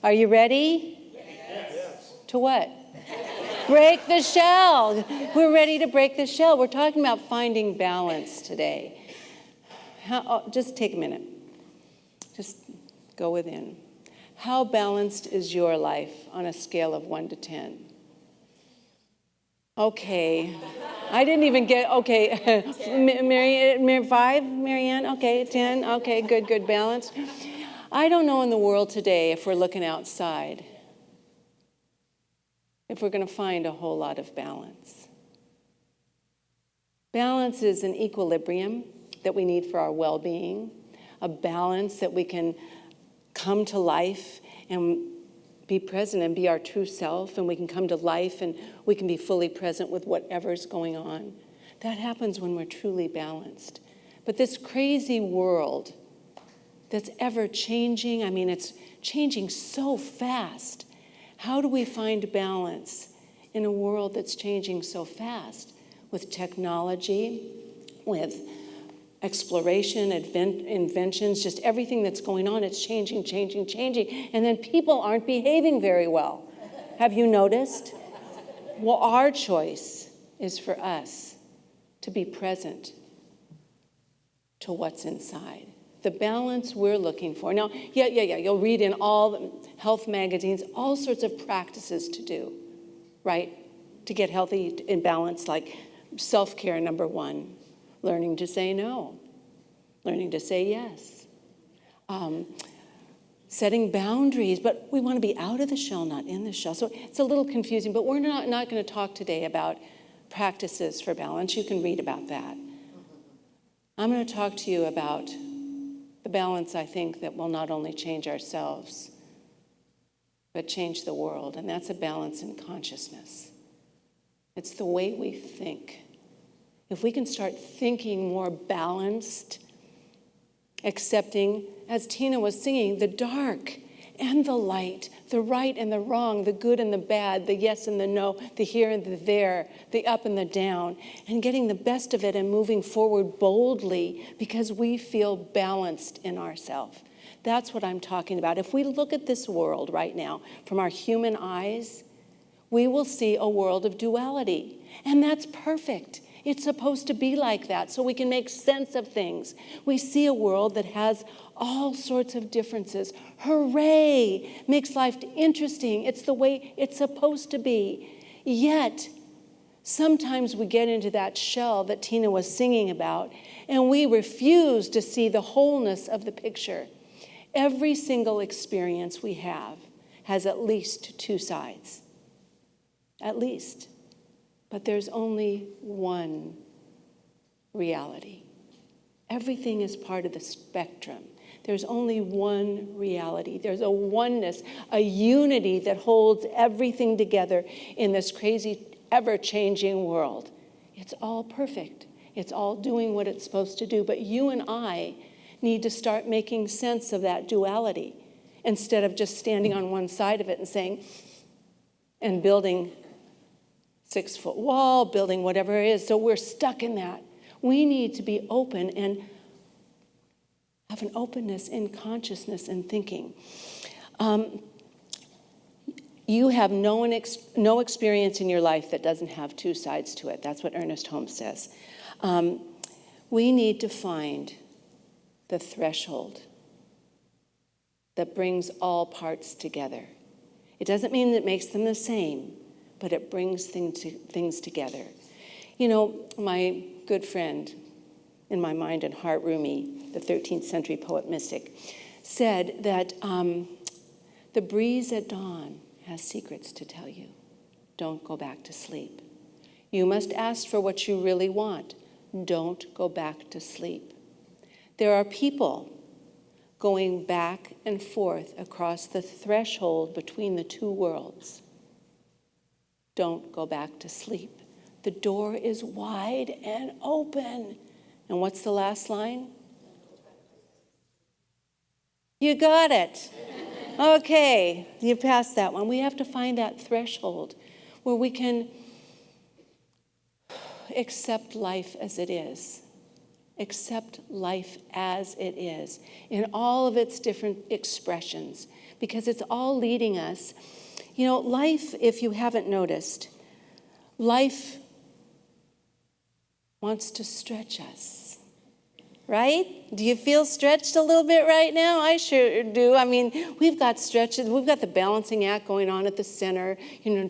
Are you ready? Yes. To what? Break the shell. We're ready to break the shell. We're talking about finding balance today. Just take a minute. Just go within. How balanced is your life on a scale of 1 to 10? Okay. I didn't even get, okay. 5, Marianne? Okay, 10. Okay, good, balanced. I don't know in the world today, if we're looking outside, if we're going to find a whole lot of balance. Balance is an equilibrium that we need for our well-being, a balance that we can come to life and be present and be our true self, and we can come to life and we can be fully present with whatever's going on. That happens when we're truly balanced. But this crazy world that's ever changing, it's changing so fast. How do we find balance in a world that's changing so fast? With technology, with exploration, inventions, just everything that's going on, it's changing. And then people aren't behaving very well. Have you noticed? Well, our choice is for us to be present to what's inside. The balance we're looking for. Now, yeah. You'll read in all the health magazines all sorts of practices to do, right? To get healthy and balanced, like self-care, number 1. Learning to say no. Learning to say yes. Setting boundaries, but we want to be out of the shell, not in the shell. So it's a little confusing, but we're not going to talk today about practices for balance. You can read about that. I'm going to talk to you about the balance, I think, that will not only change ourselves, but change the world. And that's a balance in consciousness. It's the way we think. If we can start thinking more balanced, accepting, as Tina was singing, the dark and the light, the right and the wrong, the good and the bad, the yes and the no, the here and the there, the up and the down, and getting the best of it and moving forward boldly because we feel balanced in ourselves. That's what I'm talking about. If we look at this world right now from our human eyes, we will see a world of duality, and that's perfect. It's supposed to be like that so we can make sense of things. We see a world that has all sorts of differences. Hooray! Makes life interesting. It's the way it's supposed to be. Yet, sometimes we get into that shell that Tina was singing about, and we refuse to see the wholeness of the picture. Every single experience we have has at least 2 sides. At least. But there's only one reality. Everything is part of the spectrum. There's only one reality. There's a oneness, a unity that holds everything together in this crazy, ever-changing world. It's all perfect. It's all doing what it's supposed to do. But you and I need to start making sense of that duality instead of just standing on one side of it and saying, and building 6-foot wall, building whatever it is. So we're stuck in that. We need to be open and have an openness in consciousness and thinking. You have no experience in your life that doesn't have 2 sides to it. That's what Ernest Holmes says. We need to find the threshold that brings all parts together. It doesn't mean that it makes them the same, but it brings things together. You know, my good friend in my mind and heart, Rumi, the 13th century poet mystic, said that the breeze at dawn has secrets to tell you. Don't go back to sleep. You must ask for what you really want. Don't go back to sleep. There are people going back and forth across the threshold between the 2 worlds. Don't go back to sleep. The door is wide and open. And what's the last line? You got it. Okay, you passed that one. We have to find that threshold where we can accept life as it is. Accept life as it is, in all of its different expressions, because it's all leading us. You know, life, if you haven't noticed, life wants to stretch us, right? Do you feel stretched a little bit right now? I sure do. I mean, we've got stretches. We've got the balancing act going on at the center,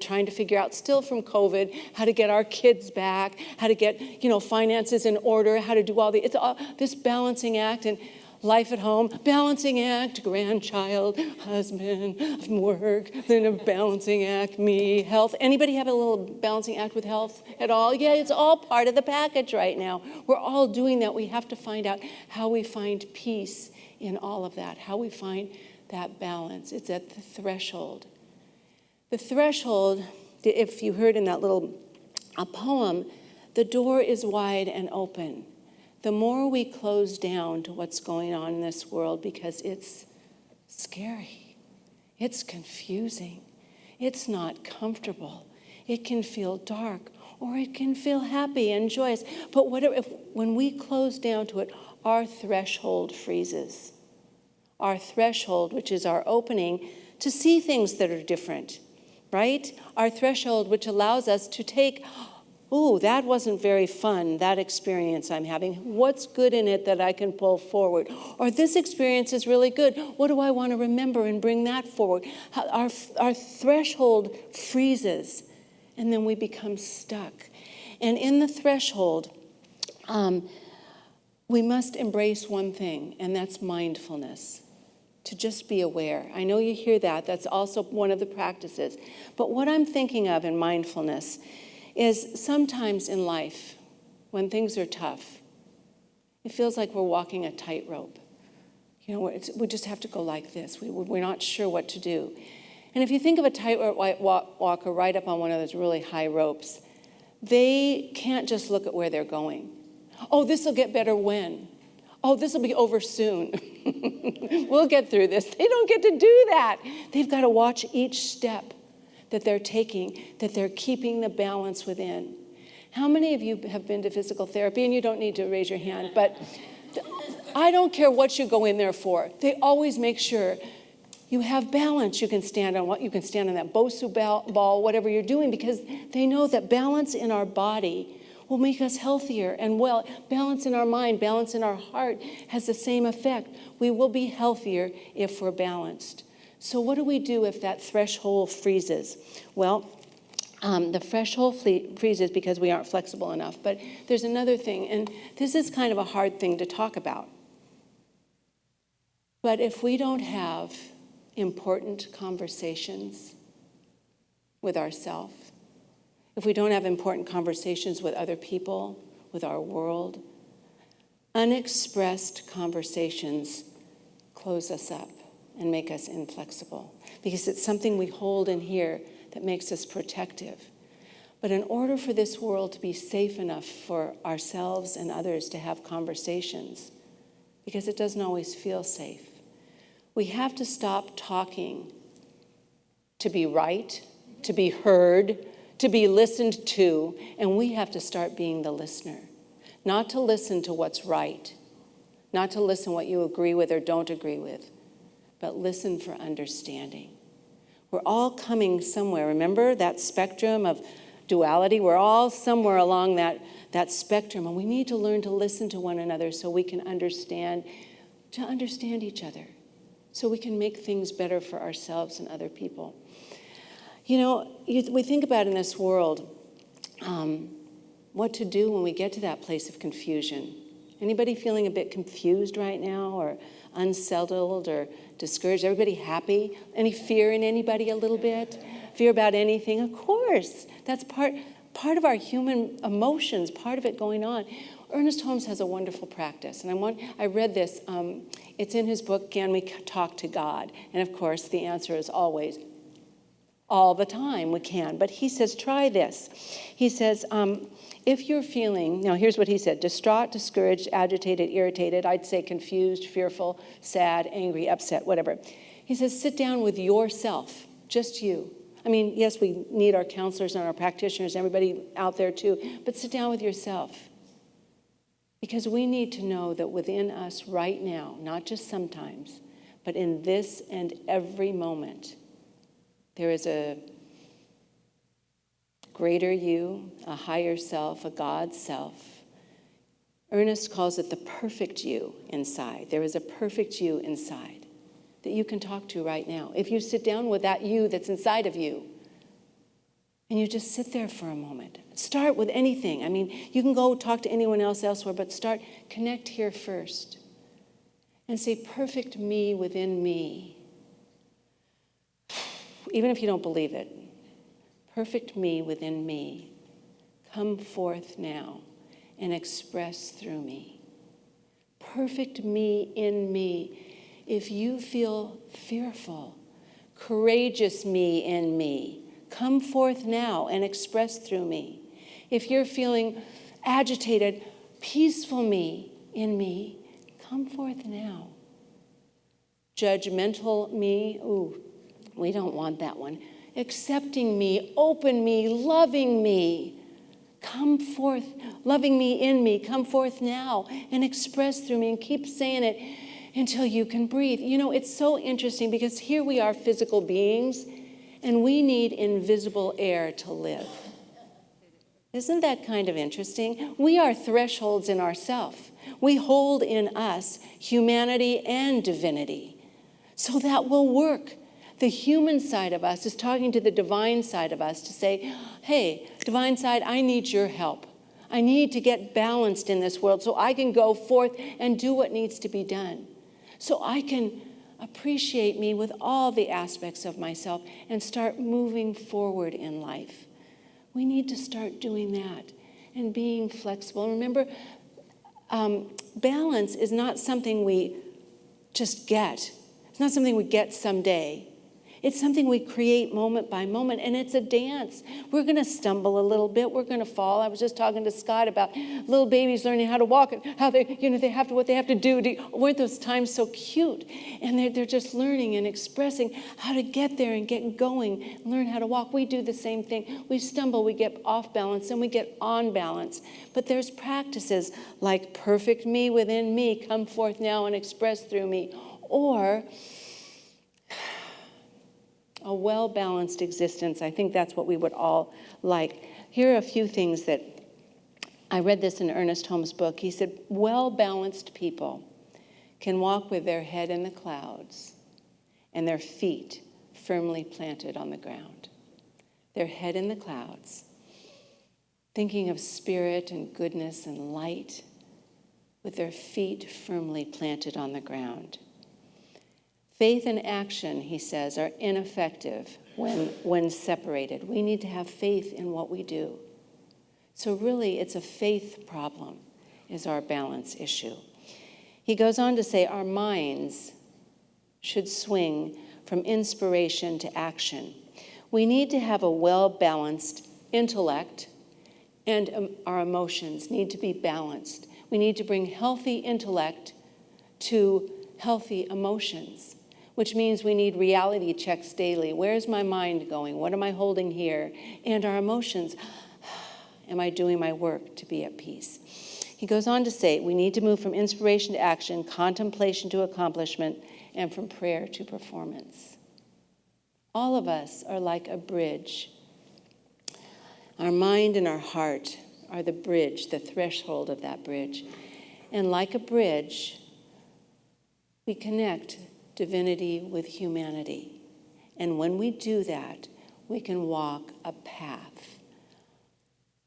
trying to figure out, still from COVID, how to get our kids back, how to get, finances in order, how to do it's all this balancing act, and life at home, balancing act, grandchild, husband, work, then a balancing act, me, health. Anybody have a little balancing act with health at all? Yeah, it's all part of the package right now. We're all doing that. We have to find out how we find peace in all of that, how we find that balance. It's at the threshold. The threshold, if you heard in that little poem, the door is wide and open. The more we close down to what's going on in this world, because it's scary, it's confusing, it's not comfortable, it can feel dark, or it can feel happy and joyous. But when we close down to it, our threshold freezes. Our threshold, which is our opening to see things that are different, right? Our threshold, which allows us to take, that wasn't very fun, that experience I'm having. What's good in it that I can pull forward? Or this experience is really good. What do I want to remember and bring that forward? Our threshold freezes, and then we become stuck. And in the threshold, we must embrace one thing, and that's mindfulness, to just be aware. I know you hear that. That's also one of the practices. But what I'm thinking of in mindfulness is sometimes in life, when things are tough, it feels like we're walking a tightrope. We just have to go like this. We're not sure what to do. And if you think of a tightrope walker right up on one of those really high ropes, they can't just look at where they're going. Oh, this will get better when? Oh, this will be over soon. We'll get through this. They don't get to do that. They've got to watch each step that they're taking, that they're keeping the balance within. How many of you have been to physical therapy? And you don't need to raise your hand, but I don't care what you go in there for. They always make sure you have balance. You can stand on that Bosu ball, whatever you're doing, because they know that balance in our body will make us healthier. And balance in our mind, balance in our heart has the same effect. We will be healthier if we're balanced. So what do we do if that threshold freezes? Well, the threshold freezes because we aren't flexible enough. But there's another thing, and this is kind of a hard thing to talk about. But if we don't have important conversations with ourselves, if we don't have important conversations with other people, with our world, unexpressed conversations close us up and make us inflexible, because it's something we hold in here that makes us protective. But in order for this world to be safe enough for ourselves and others to have conversations, because it doesn't always feel safe, we have to stop talking to be right, to be heard, to be listened to, and we have to start being the listener. Not to listen to what's right, not to listen what you agree with or don't agree with, but listen for understanding. We're all coming somewhere. Remember that spectrum of duality? We're all somewhere along that spectrum, and we need to learn to listen to one another so we can understand each other, so we can make things better for ourselves and other people. We think about in this world what to do when we get to that place of confusion. Anybody feeling a bit confused right now, or unsettled or discouraged? Everybody happy? Any fear in anybody a little bit? Fear about anything? Of course. That's part of our human emotions, part of it going on. Ernest Holmes has a wonderful practice, and I read this. It's in his book, Can We Talk to God? And of course, the answer is always, all the time we can. But he says, try this. He says, if you're feeling, now here's what he said, distraught, discouraged, agitated, irritated, I'd say confused, fearful, sad, angry, upset, whatever. He says, sit down with yourself, just you. I mean, yes, we need our counselors and our practitioners, everybody out there too, but sit down with yourself Because we need to know that within us right now, not just sometimes, but in this and every moment, there is a greater you, a higher self, a God self. Ernest calls it the perfect you inside. There is a perfect you inside that you can talk to right now. If you sit down with that you that's inside of you, and you just sit there for a moment. Start with anything. I mean, you can go talk to anyone else elsewhere, but connect here first. And say, perfect me within me. Even if you don't believe it. Perfect me within me. Come forth now and express through me. Perfect me in me. If you feel fearful, courageous me in me. Come forth now and express through me. If you're feeling agitated, peaceful me in me, come forth now. Judgmental me, ooh, we don't want that one. Accepting me, open me, loving me, come forth. Loving me in me, come forth now and express through me, and keep saying it until you can breathe. You know, it's so interesting because here we are physical beings, and we need invisible air to live. Isn't that kind of interesting? We are thresholds in ourself. We hold in us humanity and divinity. So that will work. The human side of us is talking to the divine side of us to say, hey, divine side, I need your help. I need to get balanced in this world so I can go forth and do what needs to be done. So I can appreciate me with all the aspects of myself and start moving forward in life. We need to start doing that and being flexible. Remember, balance is not something we just get. It's not something we get someday. It's something we create moment by moment, and it's a dance. We're going to stumble a little bit. We're going to fall. I was just talking to Scott about little babies learning how to walk, and how they have to, what they have to do. Weren't those times so cute? And they're just learning and expressing how to get there and get going, learn how to walk. We do the same thing. We stumble, we get off balance, and we get on balance. But there's practices like perfect me within me, come forth now and express through me, or a well-balanced existence. I think that's what we would all like. Here are a few things that I read this in Ernest Holmes' book. He said, well-balanced people can walk with their head in the clouds and their feet firmly planted on the ground. Their head in the clouds, thinking of spirit and goodness and light, with their feet firmly planted on the ground. Faith and action, he says, are ineffective when separated. We need to have faith in what we do. So really, it's a faith problem, is our balance issue. He goes on to say our minds should swing from inspiration to action. We need to have a well-balanced intellect, and our emotions need to be balanced. We need to bring healthy intellect to healthy emotions, which means we need reality checks daily. Where's my mind going? What am I holding here? And our emotions. Am I doing my work to be at peace? He goes on to say, we need to move from inspiration to action, contemplation to accomplishment, and from prayer to performance. All of us are like a bridge. Our mind and our heart are the bridge, the threshold of that bridge. And like a bridge, we connect divinity with humanity. And when we do that, we can walk a path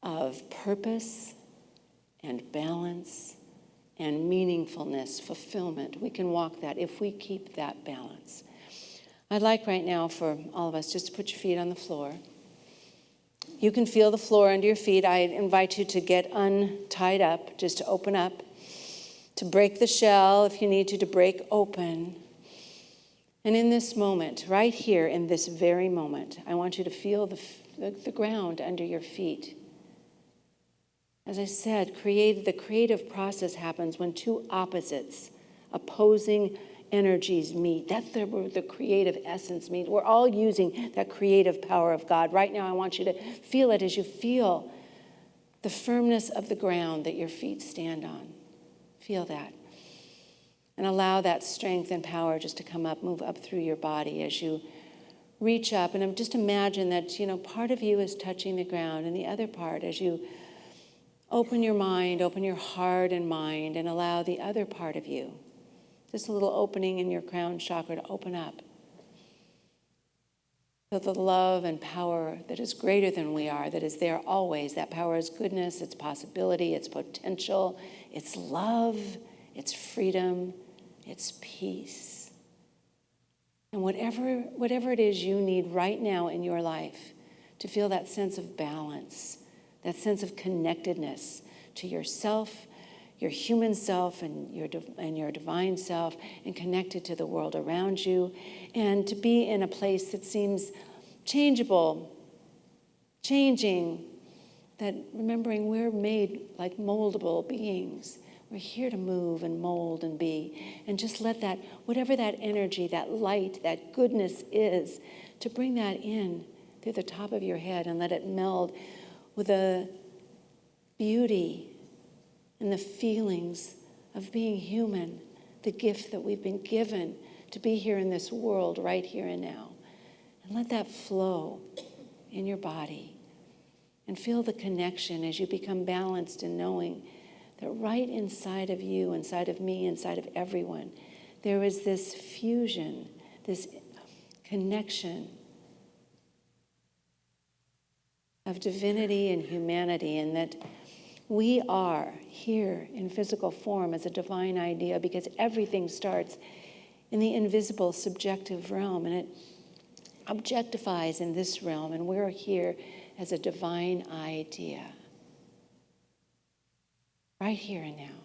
of purpose and balance and meaningfulness, fulfillment. We can walk that if we keep that balance. I'd like right now for all of us just to put your feet on the floor. You can feel the floor under your feet. I invite you to get untied up, just to open up, to break the shell if you need to break open. And in this moment, right here, in this very moment, I want you to feel the ground under your feet. As I said, the creative process happens when two opposites, opposing energies meet. That's where the creative essence meets. We're all using that creative power of God. Right now, I want you to feel it as you feel the firmness of the ground that your feet stand on. Feel that. And allow that strength and power just to come up, move up through your body as you reach up. And just imagine that, part of you is touching the ground, and the other part, as you open your mind, open your heart and mind, and allow the other part of you, just a little opening in your crown chakra, to open up. Feel the love and power that is greater than we are, that is there always. That power is goodness, it's possibility, it's potential, it's love, it's freedom, it's peace. And whatever it is you need right now in your life to feel that sense of balance, that sense of connectedness to yourself, your human self, and your divine self, and connected to the world around you, and to be in a place that seems changeable, changing, that remembering we're made like moldable beings. We're here to move and mold and be, and just let that, whatever that energy, that light, that goodness is, to bring that in through the top of your head and let it meld with the beauty and the feelings of being human, the gift that we've been given to be here in this world right here and now. And let that flow in your body, and feel the connection as you become balanced in knowing that right inside of you, inside of me, inside of everyone, there is this fusion, this connection of divinity and humanity, and that we are here in physical form as a divine idea, because everything starts in the invisible, subjective realm, and it objectifies in this realm, and we're here as a divine idea, right here and now.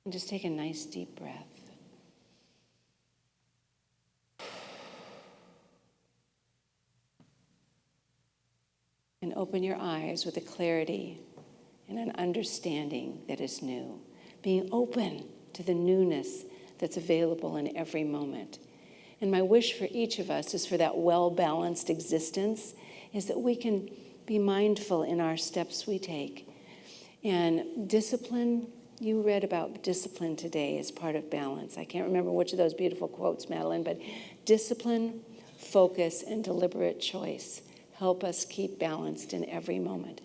And just take a nice deep breath. And open your eyes with a clarity and an understanding that is new. Being open to the newness that's available in every moment. And my wish for each of us is for that well-balanced existence, is that we can be mindful in our steps we take. And discipline, you read about discipline today as part of balance. I can't remember which of those beautiful quotes, Madeline, but discipline, focus, and deliberate choice help us keep balanced in every moment.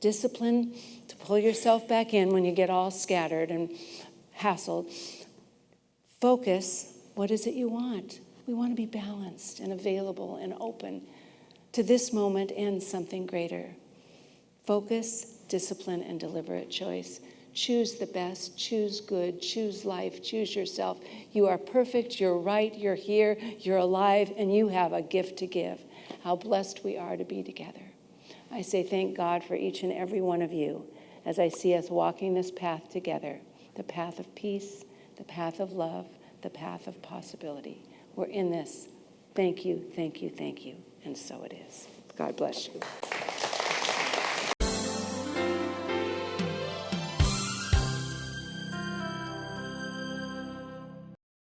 Discipline, to pull yourself back in when you get all scattered and hassled. Focus, what is it you want? We want to be balanced and available and open to this moment and something greater. Focus, discipline, and deliberate choice. Choose the best, choose good, choose life, choose yourself. You are perfect, you're right, you're here, you're alive, and you have a gift to give. How blessed we are to be together. I say thank God for each and every one of you as I see us walking this path together, the path of peace, the path of love, the path of possibility. We're in this. Thank you, thank you, thank you. And so it is. God bless you.